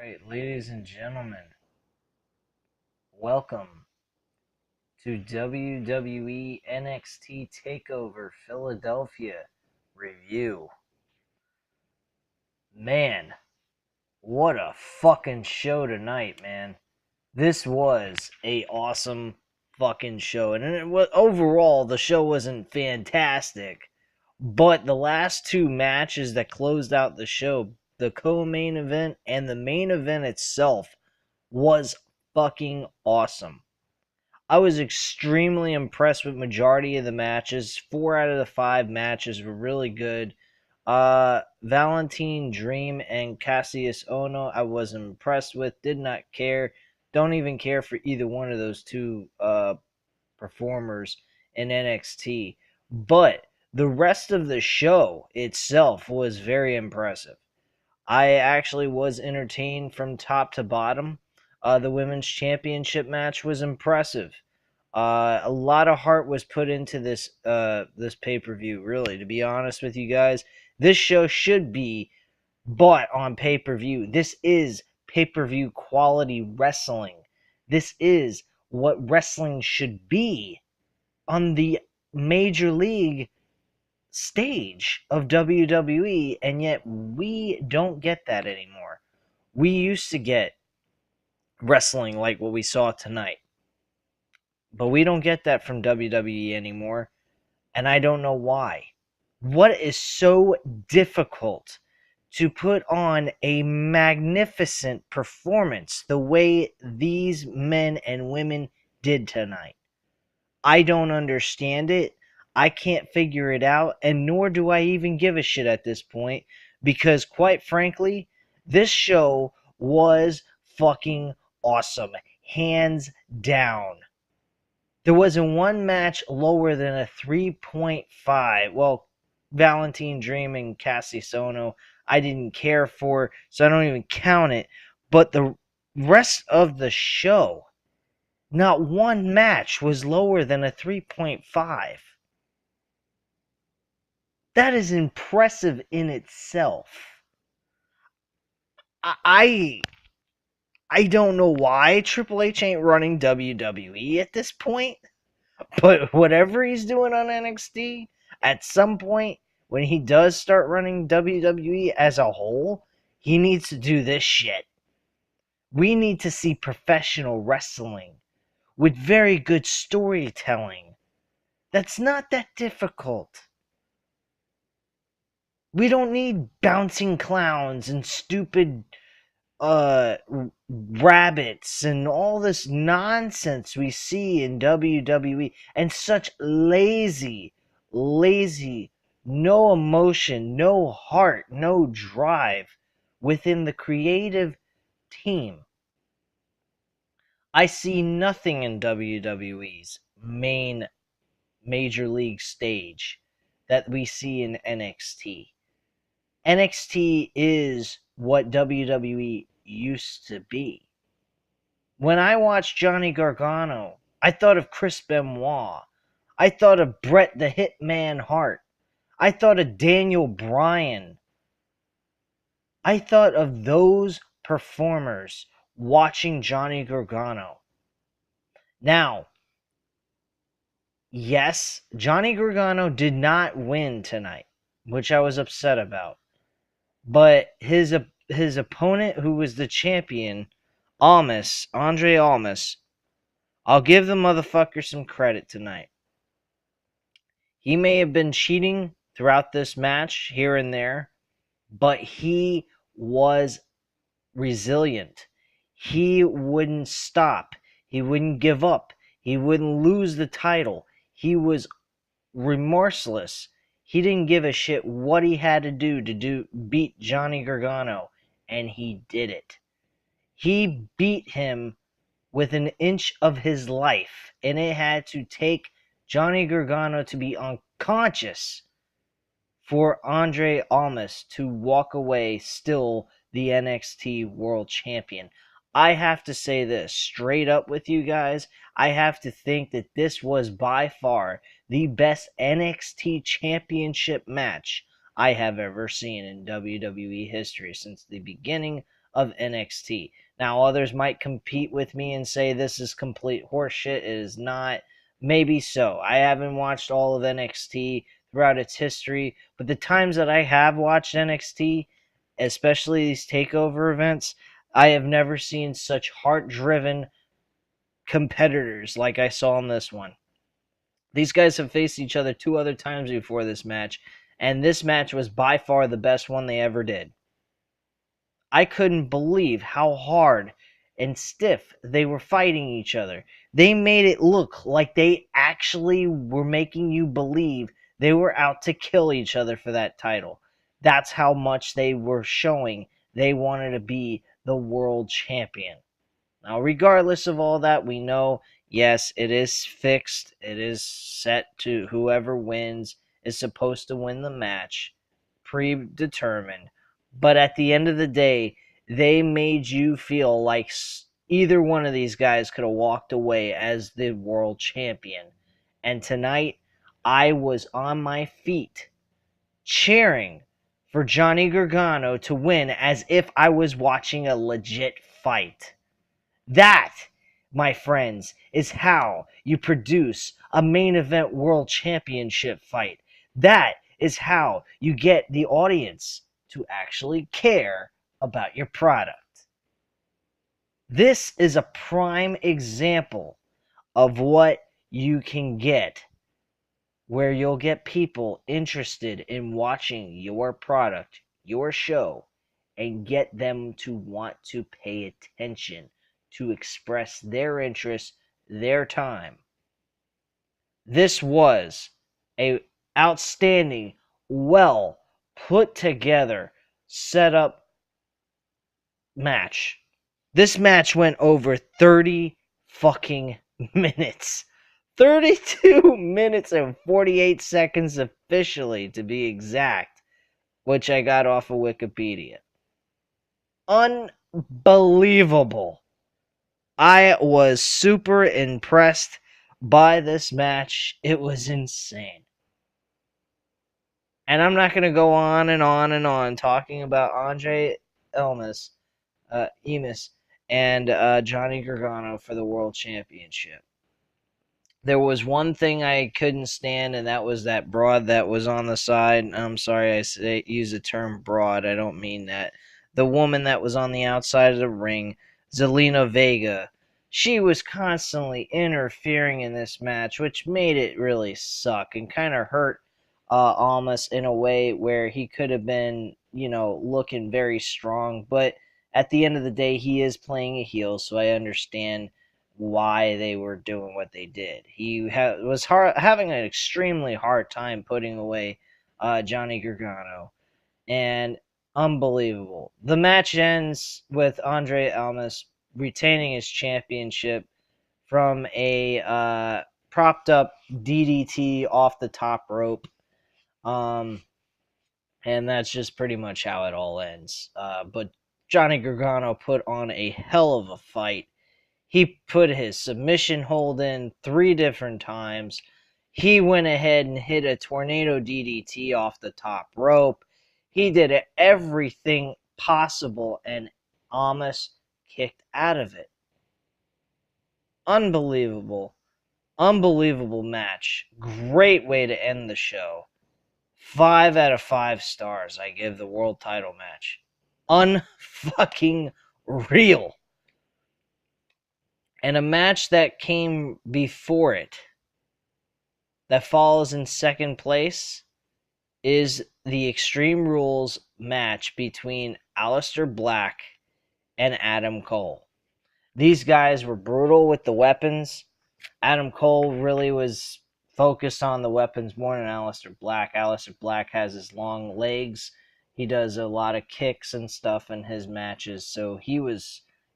Right, ladies and gentlemen, welcome to WWE NXT Takeover Philadelphia review. Man, what a fucking show tonight, man. This was a awesome fucking show, and overall the show wasn't fantastic, but the last two matches that closed out the show, the co-main event and the main event itself, was fucking awesome. I was extremely impressed with majority of the matches. 4 out of the 5 matches were really good. Valentine Dream and Cassius Ono, I was impressed with. Did not care. Don't even care for either one of those two performers in NXT. But the rest of the show itself was very impressive. I actually was entertained from top to bottom. The women's championship match was impressive. A lot of heart was put into this pay-per-view, really, to be honest with you guys. This show should be bought on pay-per-view. This is pay-per-view quality wrestling. This is what wrestling should be on the major league stage of WWE, and yet we don't get that anymore. We used to get wrestling like what we saw tonight, but we don't get that from WWE anymore, and I don't know why. What is so difficult to put on a magnificent performance the way these men and women did tonight? I don't understand it. I can't figure it out, and nor do I even give a shit at this point, because quite frankly, this show was fucking awesome. Hands down. There wasn't one match lower than a 3.5. Well, Valentine Dream and Cassie Sono, I didn't care for, so I don't even count it. But the rest of the show, not one match was lower than a 3.5. That is impressive in itself. I I don't know why Triple H ain't running WWE at this point, but whatever he's doing on NXT, at some point when he does start running WWE as a whole, he needs to do this shit. We need to see professional wrestling with very good storytelling. That's not that difficult. We don't need bouncing clowns and stupid uh rabbits and all this nonsense we see in WWE, and such lazy, no emotion, no heart, no drive within the creative team. I see nothing in WWE's main major league stage that we see in NXT. NXT is what WWE used to be. When I watched Johnny Gargano, I thought of Chris Benoit. I thought of Bret the Hitman Hart. I thought of Daniel Bryan. I thought of those performers watching Johnny Gargano. Now, yes, Johnny Gargano did not win tonight, which I was upset about. But his opponent, who was the champion, Andre Almas, I'll give the motherfucker some credit tonight. He may have been cheating throughout this match here and there, but he was resilient. He wouldn't stop. He wouldn't give up. He wouldn't lose the title. He was remorseless. He didn't give a shit what he had to do beat Johnny Gargano, and he did it. He beat him with an inch of his life, and it had to take Johnny Gargano to be unconscious for Andre Almas to walk away still the NXT World Champion. I have to say this straight up with you guys. I have to think that this was by far the best NXT Championship match I have ever seen in WWE history since the beginning of NXT. Now, others might compete with me and say this is complete horseshit. It is not. Maybe so. I haven't watched all of NXT throughout its history, but the times that I have watched NXT, especially these takeover events, I have never seen such heart-driven competitors like I saw in this one. These guys have faced each other 2 other times before this match, and this match was by far the best one they ever did. I couldn't believe how hard and stiff they were fighting each other. They made it look like they actually were making you believe they were out to kill each other for that title. That's how much they were showing they wanted to be the world champion. Now, regardless of all that, we know, yes, it is fixed. It is set to whoever wins is supposed to win the match, predetermined. But at the end of the day, they made you feel like either one of these guys could have walked away as the world champion. And tonight, I was on my feet cheering for Johnny Gargano to win as if I was watching a legit fight. That, my friends, is how you produce a main event world championship fight. That is how you get the audience to actually care about your product. This is a prime example of what you can get, where you'll get people interested in watching your product, your show, and get them to want to pay attention, to express their interest, their time. This was a outstanding, well put together, set up match. This match went over 30 fucking minutes. 32 minutes and 48 seconds officially, to be exact, which I got off of Wikipedia. Unbelievable. I was super impressed by this match. It was insane. And I'm not going to go on and on and on talking about Andre Emis and Johnny Gargano for the World Championship. There was one thing I couldn't stand, and that was that broad that was on the side. I'm sorry I use the term broad. I don't mean that. The woman that was on the outside of the ring, Zelina Vega, she was constantly interfering in this match, which made it really suck and kind of hurt Almas in a way where he could have been, looking very strong. But at the end of the day, he is playing a heel, so I understand why they were doing what they did. He was having an extremely hard time putting away Johnny Gargano, and unbelievable. The match ends with Andre Almas retaining his championship from a propped up DDT off the top rope. And that's just pretty much how it all ends. But Johnny Gargano put on a hell of a fight. He put his submission hold in 3 different times. He went ahead and hit a tornado DDT off the top rope. He did everything possible, and Almas kicked out of it. Unbelievable. Unbelievable match. Great way to end the show. 5 out of 5 stars I give the world title match. Unfucking real. And a match that came before it, that falls in second place, is the Extreme Rules match between Aleister Black and Adam Cole. These guys were brutal with the weapons. Adam Cole really was focused on the weapons more than Aleister Black. Aleister Black has his long legs. He does a lot of kicks and stuff in his matches, so he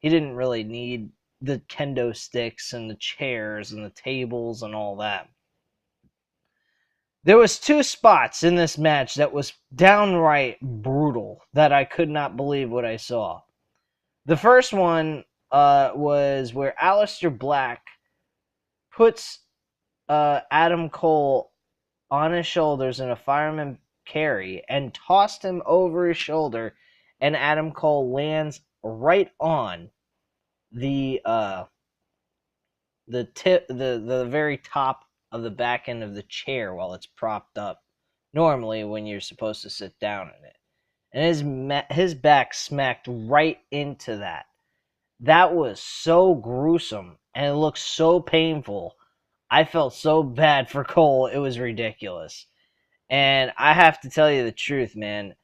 didn't really need the kendo sticks and the chairs and the tables and all that. There was 2 spots in this match that was downright brutal that I could not believe what I saw. The first one was where Aleister Black puts Adam Cole on his shoulders in a fireman carry and tossed him over his shoulder, and Adam Cole lands right on the tip the very top of the back end of the chair while it's propped up. Normally, when you're supposed to sit down in it, and his back smacked right into that. That was so gruesome, and it looked so painful. I felt so bad for Cole. It was ridiculous. And I have to tell you the truth, man.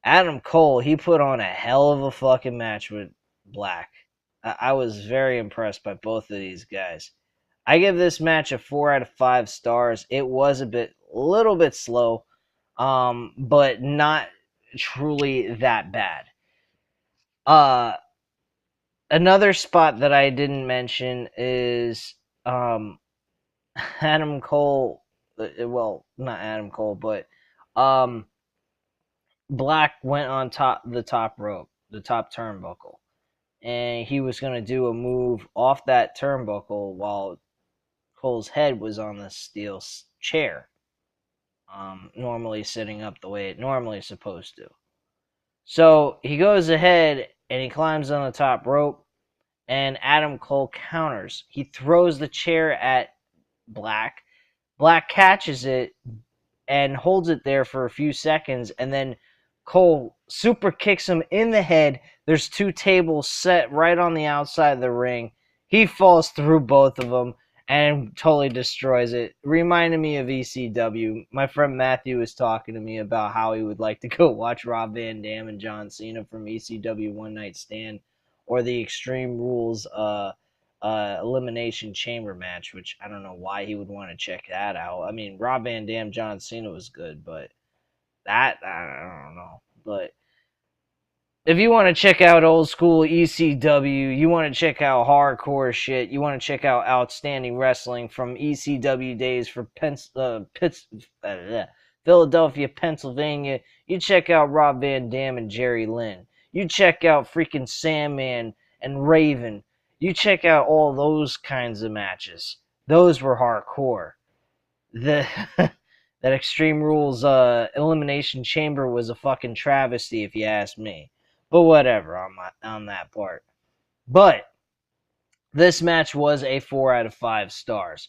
Adam Cole, he put on a hell of a fucking match with Black. I was very impressed by both of these guys. I give this match a 4 out of 5 stars. It was a little bit slow, but not truly that bad. Uh, Another spot that I didn't mention is Adam Cole. Well, not Adam Cole, but um, Black went on the top rope, the top turnbuckle, and he was going to do a move off that turnbuckle while Cole's head was on the steel chair, normally sitting up the way it normally is supposed to. So he goes ahead and he climbs on the top rope, and Adam Cole counters. He throws the chair at Black. Black catches it and holds it there for a few seconds, and then Cole super kicks him in the head. There's two tables set right on the outside of the ring. He falls through both of them and totally destroys it. Reminded me of ECW. My friend Matthew was talking to me about how he would like to go watch Rob Van Dam and John Cena from ECW One Night Stand or the Extreme Rules Elimination Chamber match, which I don't know why he would want to check that out. I mean, Rob Van Dam, John Cena was good, but that, I don't know. But if you want to check out old school ECW, you want to check out hardcore shit, you want to check out outstanding wrestling from ECW days for Philadelphia, Pennsylvania, you check out Rob Van Dam and Jerry Lynn. You check out freaking Sandman and Raven. You check out all those kinds of matches. Those were hardcore. The that Extreme Rules Elimination Chamber was a fucking travesty, if you ask me. But whatever on that part. But this match was a 4 out of 5 stars.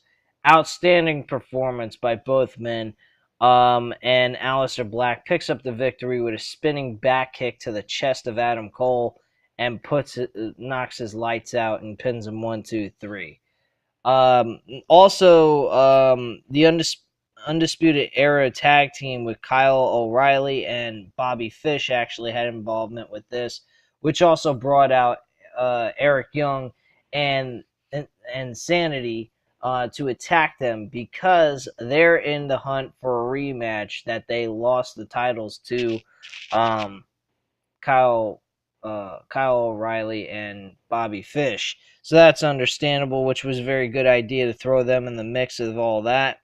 Outstanding performance by both men. And Aleister Black picks up the victory with a spinning back kick to the chest of Adam Cole and knocks his lights out and pins him 1-2-3. Also, the Undisputed Era tag team with Kyle O'Reilly and Bobby Fish actually had involvement with this, which also brought out Eric Young and Sanity to attack them because they're in the hunt for a rematch that they lost the titles to Kyle O'Reilly and Bobby Fish. So that's understandable, which was a very good idea to throw them in the mix of all that.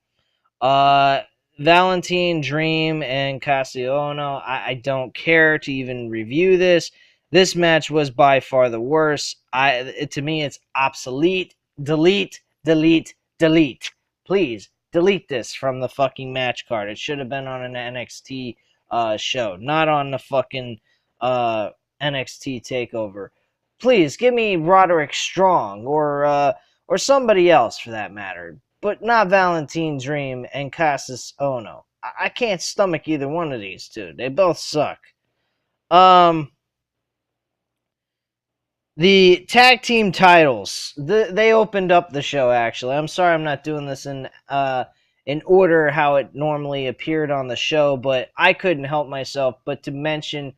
Valentine, Dream, and Cassiano, I don't care to even review this. This match was by far the worst. To me, it's obsolete. Delete, delete, delete. Please, delete this from the fucking match card. It should have been on an NXT show, not on the fucking NXT Takeover. Please, give me Roderick Strong or somebody else for that matter, but not Valentine Dream and Cassius Ono. I can't stomach either one of these two. They both suck. The tag team titles. They opened up the show, actually. I'm sorry I'm not doing this in order how it normally appeared on the show, but I couldn't help myself but to mention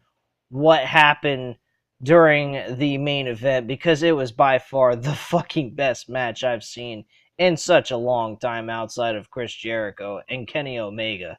what happened during the main event because it was by far the fucking best match I've seen in such a long time outside of Chris Jericho and Kenny Omega.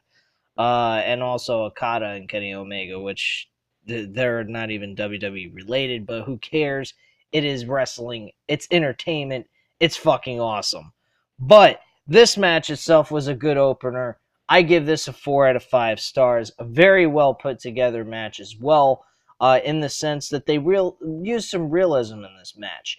And also Okada and Kenny Omega, which they're not even WWE related, but who cares? It is wrestling. It's entertainment. It's fucking awesome. But this match itself was a good opener. I give this a 4 out of 5 stars. A very well put together match as well, in the sense that they used some realism in this match.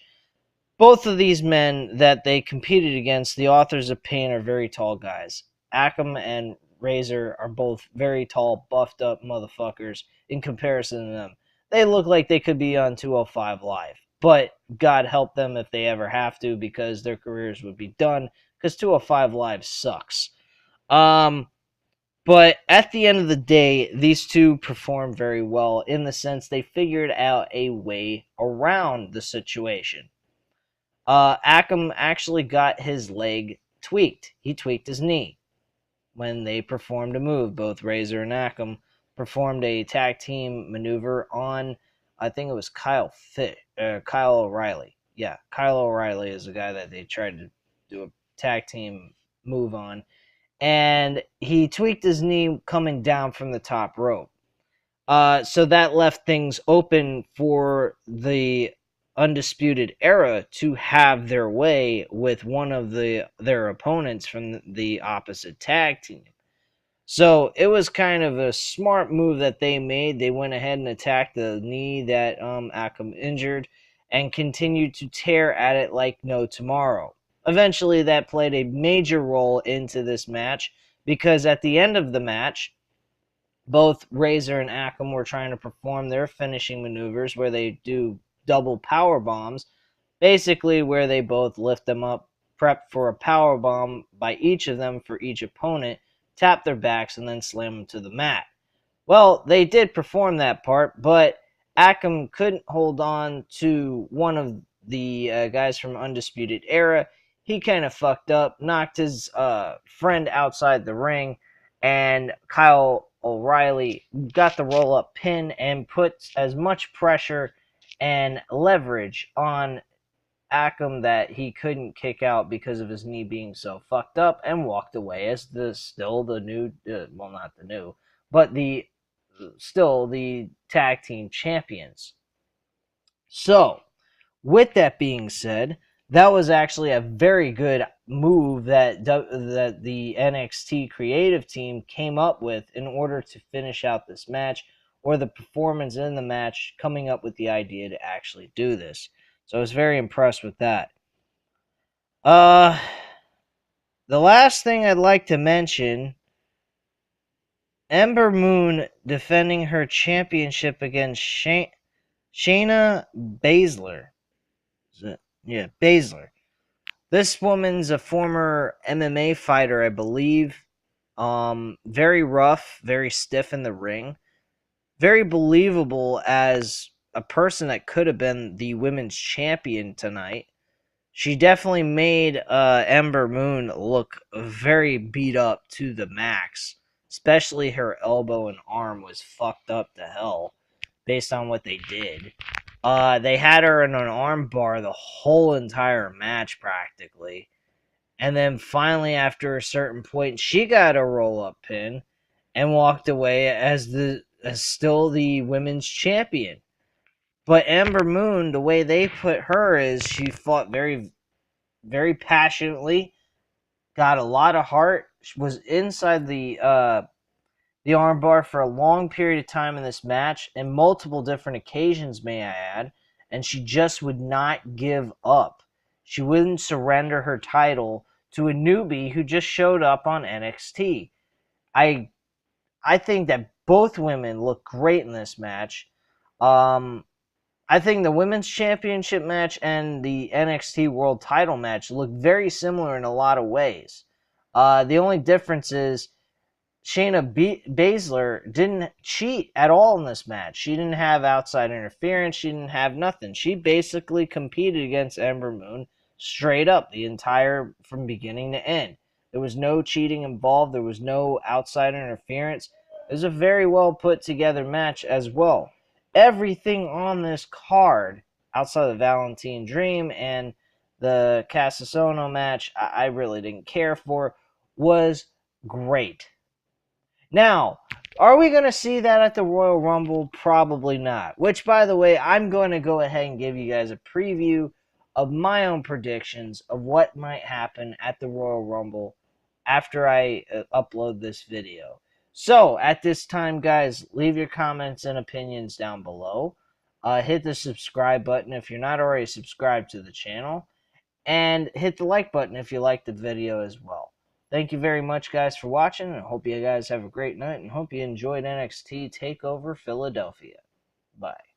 Both of these men that they competed against, the Authors of Pain, are very tall guys. Akam and Razor are both very tall, buffed up motherfuckers in comparison to them. they look like they could be on 205 Live. But God help them if they ever have to, because their careers would be done, because 205 Live sucks. But at the end of the day, these two performed very well in the sense they figured out a way around the situation. Akam actually got his leg tweaked. He tweaked his knee when they performed a move. Both Razor and Akam performed a tag team maneuver on, I think it was Kyle O'Reilly. Yeah, Kyle O'Reilly is the guy that they tried to do a tag team move on. And he tweaked his knee coming down from the top rope. So that left things open for the Undisputed Era to have their way with one of their opponents from the opposite tag team. So it was kind of a smart move that they made. They went ahead and attacked the knee that Akam injured and continued to tear at it like no tomorrow. Eventually, that played a major role into this match because at the end of the match, both Razor and Akam were trying to perform their finishing maneuvers where they do double power bombs, basically where they both lift them up, prep for a power bomb by each of them for each opponent, tap their backs, and then slam them to the mat. Well, they did perform that part, but Akam couldn't hold on to one of the guys from Undisputed Era. He kind of fucked up, knocked his friend outside the ring, and Kyle O'Reilly got the roll-up pin and put as much pressure and leverage on Akam that he couldn't kick out because of his knee being so fucked up, and walked away as the new, well, not the new, but the tag team champions. So, with that being said, that was actually a very good move that the NXT creative team came up with in order to finish out this match, or the performance in the match coming up with the idea to actually do this. So I was very impressed with that. Uh, the last thing I'd like to mention, Ember Moon defending her championship against Shayna Baszler. Yeah, Baszler. This woman's a former MMA fighter, I believe. Very rough, very stiff in the ring. Very believable as a person that could have been the women's champion tonight. She definitely made Ember Moon look very beat up to the max. Especially her elbow and arm was fucked up to hell based on what they did. They had her in an arm bar the whole entire match practically. And then finally, after a certain point, she got a roll-up pin and walked away as still the women's champion. But Ember Moon, the way they put her is she fought very, very passionately, got a lot of heart, was inside the armbar for a long period of time in this match, and multiple different occasions, may I add, and she just would not give up. She wouldn't surrender her title to a newbie who just showed up on NXT. I I think that both women look great in this match. Um, I think the women's championship match and the NXT World Title match look very similar in a lot of ways. The only difference is Shayna Baszler didn't cheat at all in this match. She didn't have outside interference. She didn't have nothing. She basically competed against Ember Moon straight up from beginning to end. There was no cheating involved. There was no outside interference. It was a very well put together match as well. Everything on this card, outside of the Valentine Dream and the Casasono match, I really didn't care for, was great. Now, are we going to see that at the Royal Rumble? Probably not. Which, by the way, I'm going to go ahead and give you guys a preview of my own predictions of what might happen at the Royal Rumble after I upload this video. So, at this time, guys, leave your comments and opinions down below. Hit the subscribe button if you're not already subscribed to the channel. And hit the like button if you liked the video as well. Thank you very much, guys, for watching, and I hope you guys have a great night, and hope you enjoyed NXT TakeOver Philadelphia. Bye.